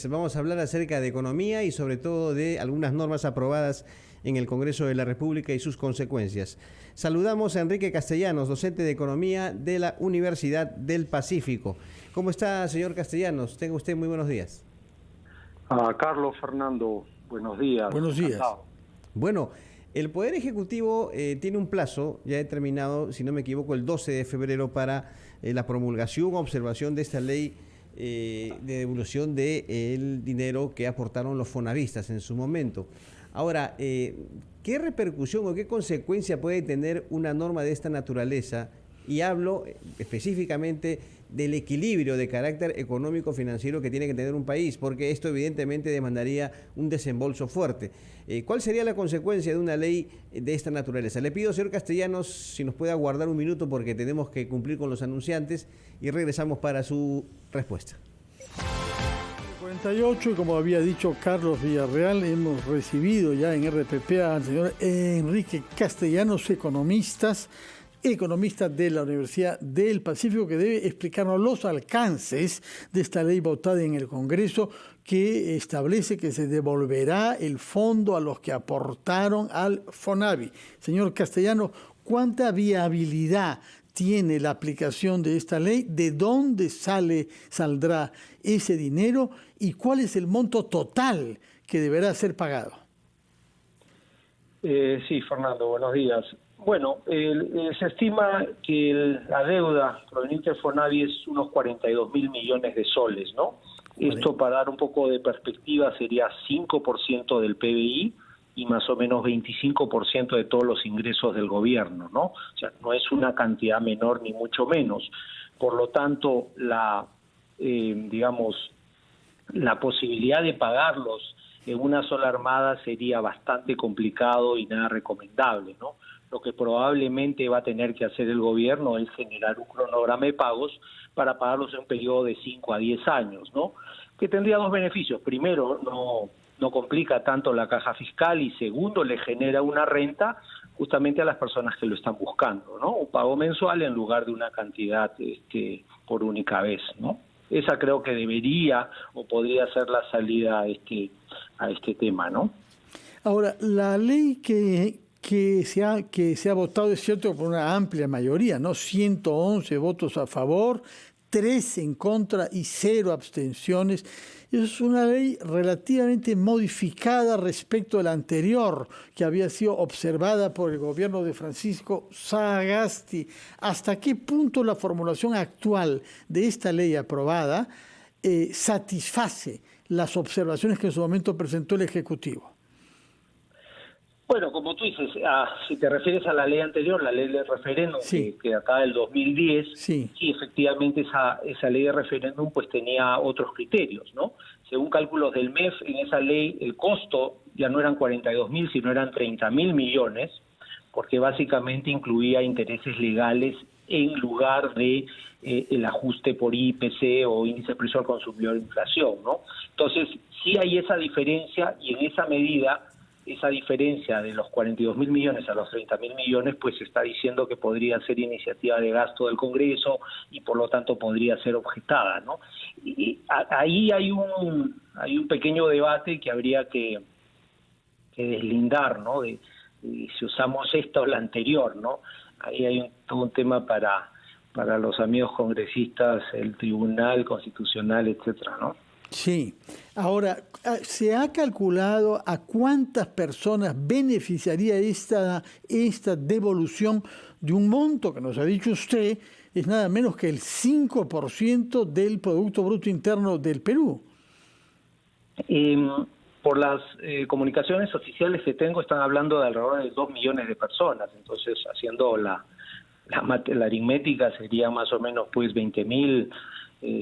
días. Vamos a hablar acerca de economía y sobre todo de algunas normas aprobadas en el Congreso de la República y sus consecuencias. Saludamos a Enrique Castellanos, docente de Economía de la Universidad del Pacífico. ¿Cómo está, señor Castellanos? Tenga usted muy buenos días. Carlos, Fernando, buenos días. Buenos días. Encantado. Bueno, el Poder Ejecutivo tiene un plazo ya determinado, si no me equivoco, el 12 de febrero para la promulgación o observación de esta ley de devolución del dinero que aportaron los fonavistas en su momento. Ahora, ¿qué repercusión o qué consecuencia puede tener una norma de esta naturaleza? Y hablo específicamente del equilibrio de carácter económico-financiero que tiene que tener un país, porque esto evidentemente demandaría un desembolso fuerte. ¿Cuál sería la consecuencia de una ley de esta naturaleza? Le pido, señor Castellanos, si nos puede aguardar un minuto porque tenemos que cumplir con los anunciantes y regresamos para su respuesta. 48, y como había dicho Carlos Villarreal, hemos recibido ya en RPP al señor Enrique Castellanos, economista de la Universidad del Pacífico, que debe explicarnos los alcances de esta ley votada en el Congreso que establece que se devolverá el fondo a los que aportaron al FONAVI. Señor Castellanos, ¿cuánta viabilidad tiene la aplicación de esta ley? ¿De dónde saldrá ese dinero? ¿Y cuál es el monto total que deberá ser pagado? Sí, Fernando, buenos días. Bueno, se estima que la deuda proveniente del FONAVI es unos 42.000 millones de soles, ¿no? Vale. Esto, para dar un poco de perspectiva, sería 5% del PBI y más o menos 25% de todos los ingresos del gobierno, ¿no? O sea, no es una cantidad menor ni mucho menos. Por lo tanto, la posibilidad de pagarlos en una sola armada sería bastante complicado y nada recomendable, ¿no? Lo que probablemente va a tener que hacer el gobierno es generar un cronograma de pagos para pagarlos en un periodo de 5 a 10 años, ¿no? Que tendría dos beneficios. Primero, no complica tanto la caja fiscal, y segundo, le genera una renta justamente a las personas que lo están buscando, ¿no? Un pago mensual en lugar de una cantidad por única vez, ¿no? Esa creo que debería o podría ser la salida a este tema, ¿no? Ahora, la ley que se ha votado, es cierto, por una amplia mayoría, ¿no? 111 votos a favor, 3 en contra y 0 abstenciones. Es una ley relativamente modificada respecto a la anterior, que había sido observada por el gobierno de Francisco Sagasti. ¿Hasta qué punto la formulación actual de esta ley aprobada satisface las observaciones que en su momento presentó el Ejecutivo? Bueno, como tú dices, si te refieres a la ley anterior, la ley de referéndum, sí, que acá del 2010, sí, efectivamente esa ley de referéndum pues tenía otros criterios, ¿no? Según cálculos del MEF, en esa ley el costo ya no eran 42.000, sino eran 30.000 millones, porque básicamente incluía intereses legales en lugar de el ajuste por IPC o índice de precio al consumidor de inflación, ¿no? Entonces, sí hay esa diferencia, y en esa medida, esa diferencia de los 42.000 millones a los 30.000 millones, pues está diciendo que podría ser iniciativa de gasto del Congreso y por lo tanto podría ser objetada, ¿no? Y ahí hay un pequeño debate que habría que deslindar, ¿no? De si usamos esta o la anterior, ¿no? Ahí hay todo un tema para los amigos congresistas, el Tribunal Constitucional, etcétera, ¿no? Sí. Ahora, ¿se ha calculado a cuántas personas beneficiaría esta devolución de un monto que nos ha dicho usted es nada menos que el 5% del Producto Bruto Interno del Perú? Por las comunicaciones oficiales que tengo, están hablando de alrededor de 2 millones de personas. Entonces, haciendo la aritmética, sería más o menos pues 20.000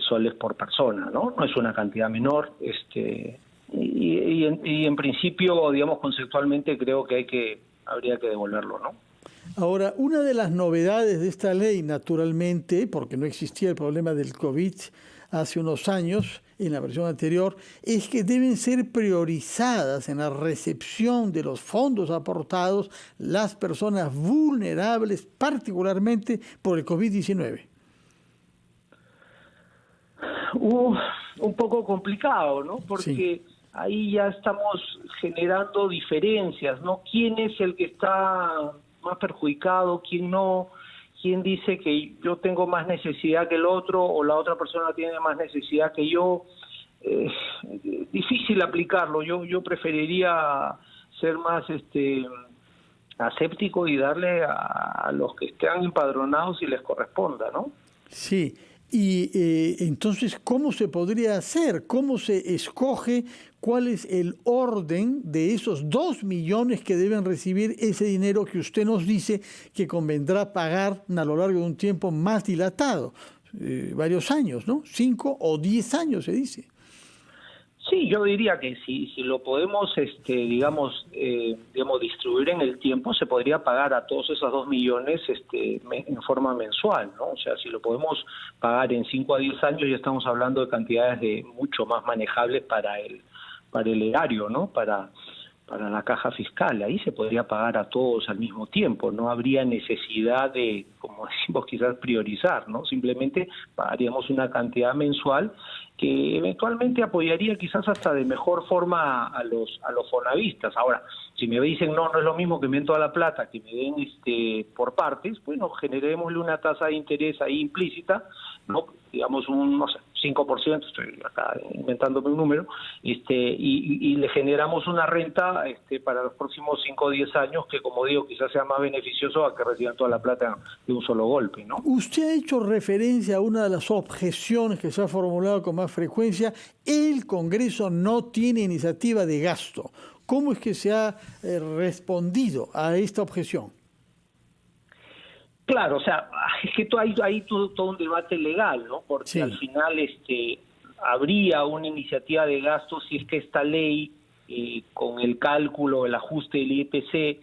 soles por persona, ¿no? No es una cantidad menor, y en principio, digamos, conceptualmente creo que habría que devolverlo, ¿no? Ahora, una de las novedades de esta ley, naturalmente, porque no existía el problema del COVID hace unos años, en la versión anterior, es que deben ser priorizadas en la recepción de los fondos aportados las personas vulnerables, particularmente por el COVID-19. un poco complicado, ¿no? Porque ahí ya estamos generando diferencias, ¿no? ¿Quién es el que está más perjudicado? ¿Quién no? ¿Quién dice que yo tengo más necesidad que el otro o la otra persona tiene más necesidad que yo? Difícil aplicarlo. Yo preferiría ser más aséptico y darle a los que estén empadronados si les corresponda, ¿no? Sí. Y entonces, ¿cómo se podría hacer? ¿Cómo se escoge cuál es el orden de esos 2 millones que deben recibir ese dinero que usted nos dice que convendrá pagar a lo largo de un tiempo más dilatado? Varios años, ¿no? 5 o 10 años se dice. Sí, yo diría que si lo podemos, digamos, distribuir en el tiempo, se podría pagar a todos esos 2 millones en forma mensual, ¿no? O sea, si lo podemos pagar en 5 a 10 años, ya estamos hablando de cantidades mucho más manejables para el erario, ¿no? Para la caja fiscal. Ahí se podría pagar a todos al mismo tiempo. No habría necesidad de, como decimos, quizás priorizar, ¿no? Simplemente pagaríamos una cantidad mensual que eventualmente apoyaría quizás hasta de mejor forma a los fonavistas. Ahora, si me dicen no es lo mismo que me den toda la plata, que me den por partes, bueno, generémosle una tasa de interés ahí implícita, ¿no? Digamos un, no sé, 5%, estoy acá inventándome un número, y le generamos una renta para los próximos 5 o 10 años que, como digo, quizás sea más beneficioso a que reciban toda la plata de un solo golpe, ¿no? Usted ha hecho referencia a una de las objeciones que se ha formulado con más frecuencia: el Congreso no tiene iniciativa de gasto. ¿Cómo es que se ha respondido a esta objeción? Claro, o sea, es que hay todo un debate legal, ¿no? Porque al final habría una iniciativa de gasto si es que esta ley, con el cálculo, el ajuste del IPC,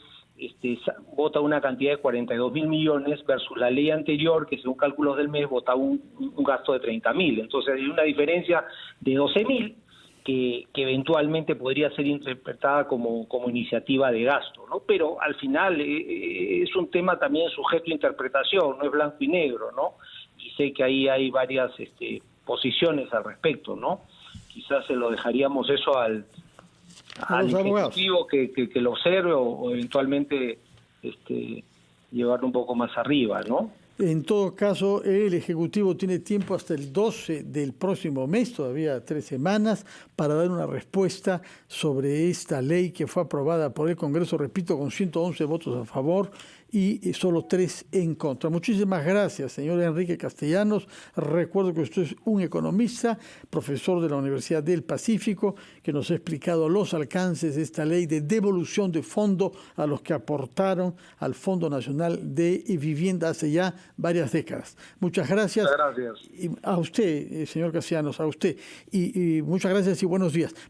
vota una cantidad de 42.000 millones versus la ley anterior, que según cálculos del mes votaba un gasto de 30.000. Entonces hay una diferencia de 12.000 que eventualmente podría ser interpretada como iniciativa de gasto, ¿no? Pero al final es un tema también sujeto a interpretación, no es blanco y negro, ¿no? Y sé que ahí hay varias posiciones al respecto, ¿no? Quizás se lo dejaríamos eso al ejecutivo que lo observe o eventualmente llevarlo un poco más arriba, ¿no? En todo caso, el Ejecutivo tiene tiempo hasta el 12 del próximo mes, todavía 3 semanas, para dar una respuesta sobre esta ley que fue aprobada por el Congreso, repito, con 111 votos a favor y solo 3 en contra. Muchísimas gracias, señor Enrique Castellanos. Recuerdo que usted es un economista, profesor de la Universidad del Pacífico, que nos ha explicado los alcances de esta ley de devolución de fondo a los que aportaron al Fondo Nacional de Vivienda hace ya varias décadas. Muchas gracias. Muchas gracias. Y a usted, señor Castellanos, a usted. Y muchas gracias y buenos días.